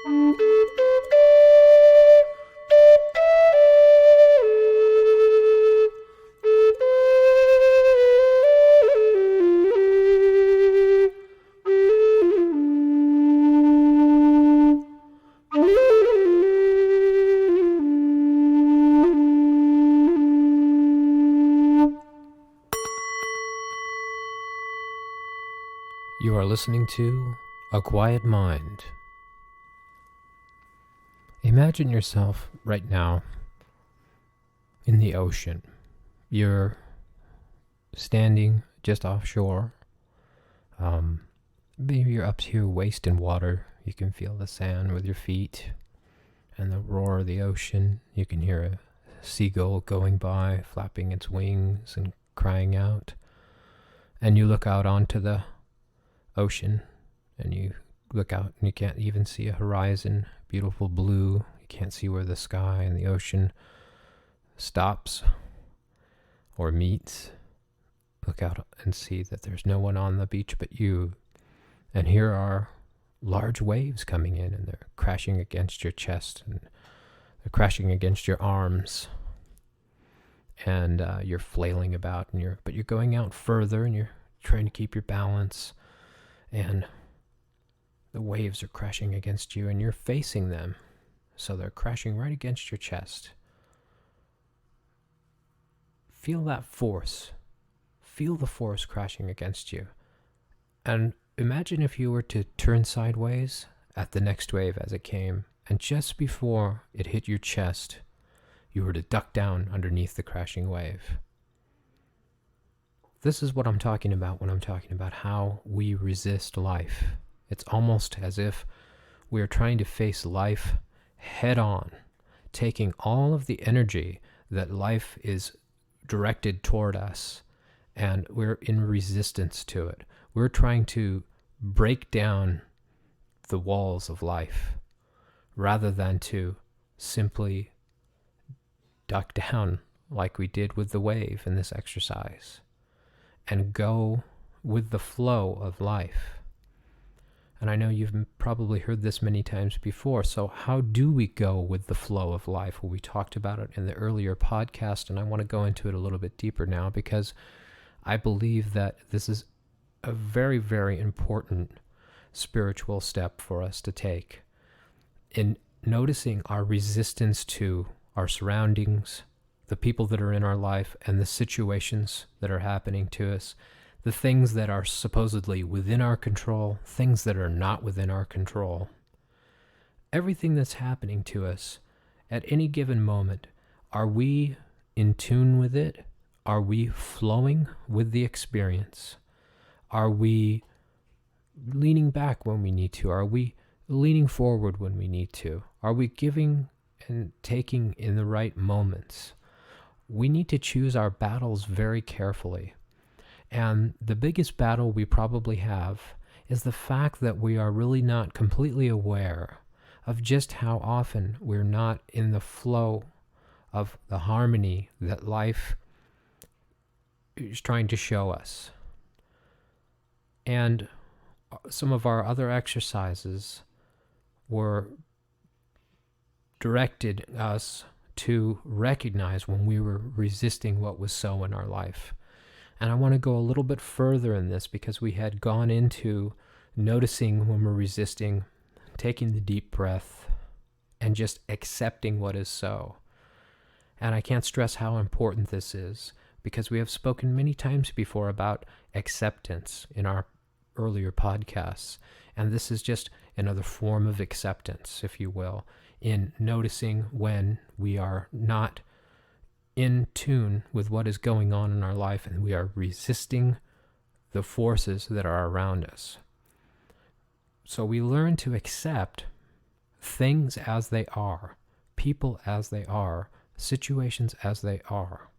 You are listening to A Quiet Mind. Imagine yourself right now in the ocean. You're standing just offshore. Maybe you're up to your waist in water. You can feel the sand with your feet and the roar of the ocean. You can hear a seagull going by, flapping its wings and crying out. And you look out onto the ocean, and you look out and you can't even see a horizon, beautiful blue. You can't see where the sky and the ocean stops or meets. Look out and see that there's no one on the beach but you. And here are large waves coming in, and they're crashing against your chest, and they're crashing against your arms, and you're flailing about, but you're going out further, and you're trying to keep your balance. And the waves are crashing against you, and you're facing them. So they're crashing right against your chest. Feel that force. Feel the force crashing against you. And imagine if you were to turn sideways at the next wave as it came, and just before it hit your chest, you were to duck down underneath the crashing wave. This is what I'm talking about when I'm talking about how we resist life. It's almost as if we are trying to face life head on, taking all of the energy that life is directed toward us, and we're in resistance to it. We're trying to break down the walls of life rather than to simply duck down like we did with the wave in this exercise, and go with the flow of life. And I know you've probably heard this many times before. So how do we go with the flow of life? Well, we talked about it in the earlier podcast, and I want to go into it a little bit deeper now, because I believe that this is a very, very important spiritual step for us to take in noticing our resistance to our surroundings, the people that are in our life, and the situations that are happening to us, the things that are supposedly within our control, things that are not within our control. Everything that's happening to us at any given moment, are we in tune with it? Are we flowing with the experience? Are we leaning back when we need to? Are we leaning forward when we need to? Are we giving and taking in the right moments? We need to choose our battles very carefully. And the biggest battle we probably have is the fact that we are really not completely aware of just how often we're not in the flow of the harmony that life is trying to show us. And some of our other exercises were directed us to recognize when we were resisting what was so in our life. And I want to go a little bit further in this, because we had gone into noticing when we're resisting, taking the deep breath, and just accepting what is so. And I can't stress how important this is, because we have spoken many times before about acceptance in our earlier podcasts. And this is just another form of acceptance, if you will, in noticing when we are not in tune with what is going on in our life, and we are resisting the forces that are around us. So we learn to accept things as they are, people as they are, situations as they are.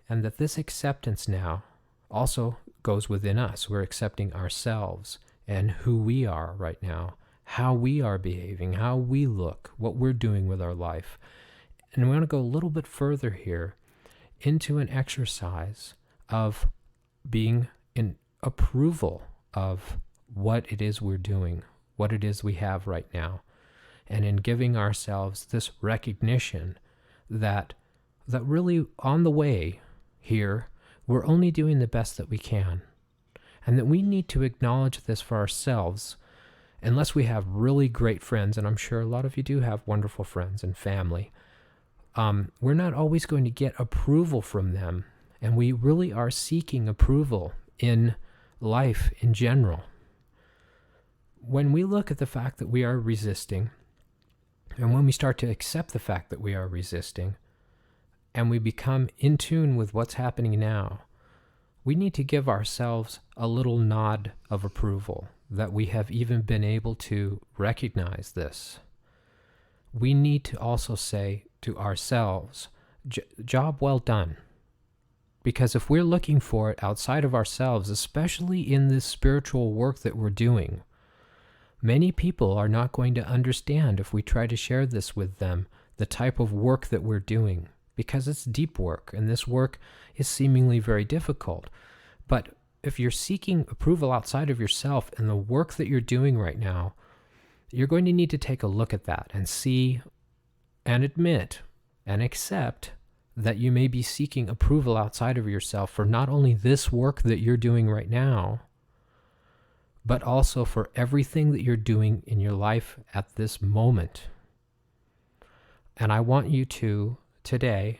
And that this acceptance now also goes within us. We're accepting ourselves and who we are right now, how we are behaving, how we look, what we're doing with our life. And we want to go a little bit further here into an exercise of being in approval of what it is we're doing, what it is we have right now, and in giving ourselves this recognition that really on the way here, we're only doing the best that we can, and that we need to acknowledge this for ourselves. Unless we have really great friends, and I'm sure a lot of you do have wonderful friends and family, we're not always going to get approval from them, and we really are seeking approval in life in general. When we look at the fact that we are resisting, and when we start to accept the fact that we are resisting, and we become in tune with what's happening now, we need to give ourselves a little nod of approval that we have even been able to recognize this. We need to also say to ourselves, job well done. Because if we're looking for it outside of ourselves, especially in this spiritual work that we're doing, many people are not going to understand if we try to share this with them, the type of work that we're doing, because it's deep work, and this work is seemingly very difficult. But if you're seeking approval outside of yourself in the work that you're doing right now, you're going to need to take a look at that and see and admit and accept that you may be seeking approval outside of yourself for not only this work that you're doing right now, but also for everything that you're doing in your life at this moment. And I want you to, today,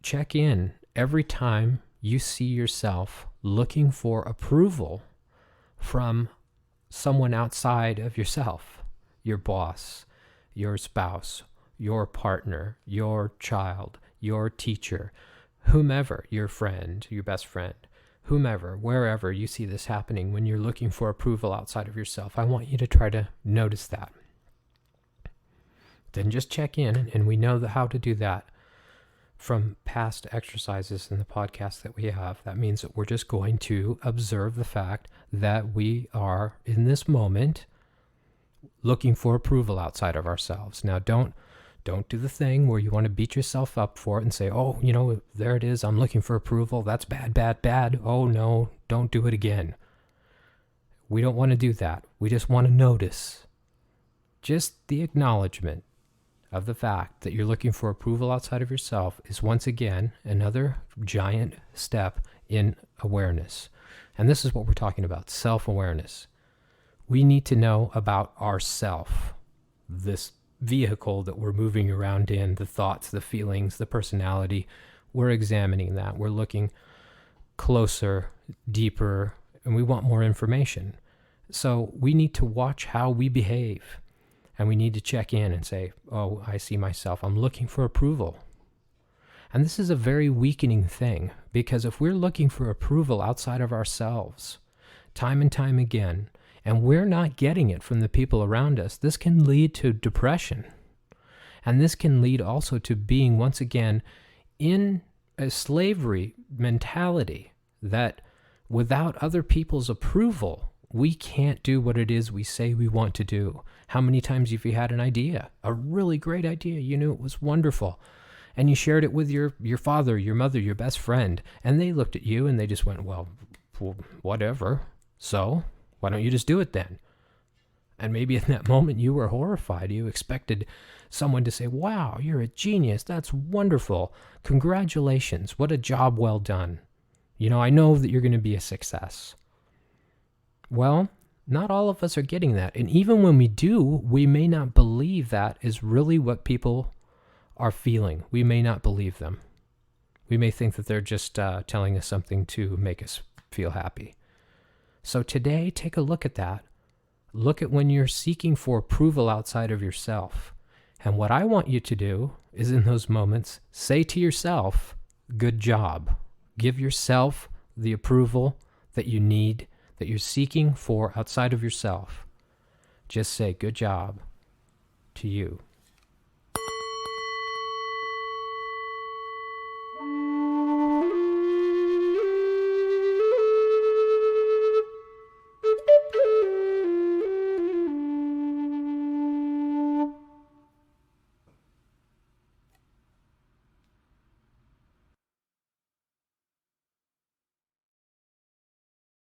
check in every time you see yourself looking for approval from someone outside of yourself, your boss, your spouse, your partner, your child, your teacher, whomever, your friend, your best friend, whomever, wherever you see this happening when you're looking for approval outside of yourself. I want you to try to notice that. Then just check in, and we know how to do that from past exercises in the podcast that we have. That means that we're just going to observe the fact that we are, in this moment, looking for approval outside of ourselves. Now, don't do the thing where you want to beat yourself up for it and say, oh, there it is, I'm looking for approval. That's bad, bad, bad. Oh, no, don't do it again. We don't want to do that. We just want to notice. Just the acknowledgement of the fact that you're looking for approval outside of yourself is once again another giant step in awareness. And this is what we're talking about, self-awareness. We need to know about ourself, this vehicle that we're moving around in, the thoughts, the feelings, the personality. We're examining that. We're looking closer, deeper, and we want more information. So we need to watch how we behave. And we need to check in and say, oh, I see myself. I'm looking for approval. And this is a very weakening thing, because if we're looking for approval outside of ourselves, time and time again, and we're not getting it from the people around us, this can lead to depression. And this can lead also to being, once again, in a slavery mentality that without other people's approval, we can't do what it is we say we want to do. How many times have you had an idea, a really great idea, you knew it was wonderful, and you shared it with your father, your mother, your best friend, and they looked at you and they just went, well, whatever. So why don't you just do it then? And maybe in that moment you were horrified. You expected someone to say, wow, you're a genius. That's wonderful. Congratulations. What a job well done. I know that you're going to be a success. Well, not all of us are getting that. And even when we do, we may not believe that is really what people are feeling. We may not believe them. We may think that they're just telling us something to make us feel happy. So today, take a look at that. Look at when you're seeking for approval outside of yourself. And what I want you to do is in those moments, say to yourself, good job. Give yourself the approval that you need, that you're seeking for outside of yourself. Just say, good job to you.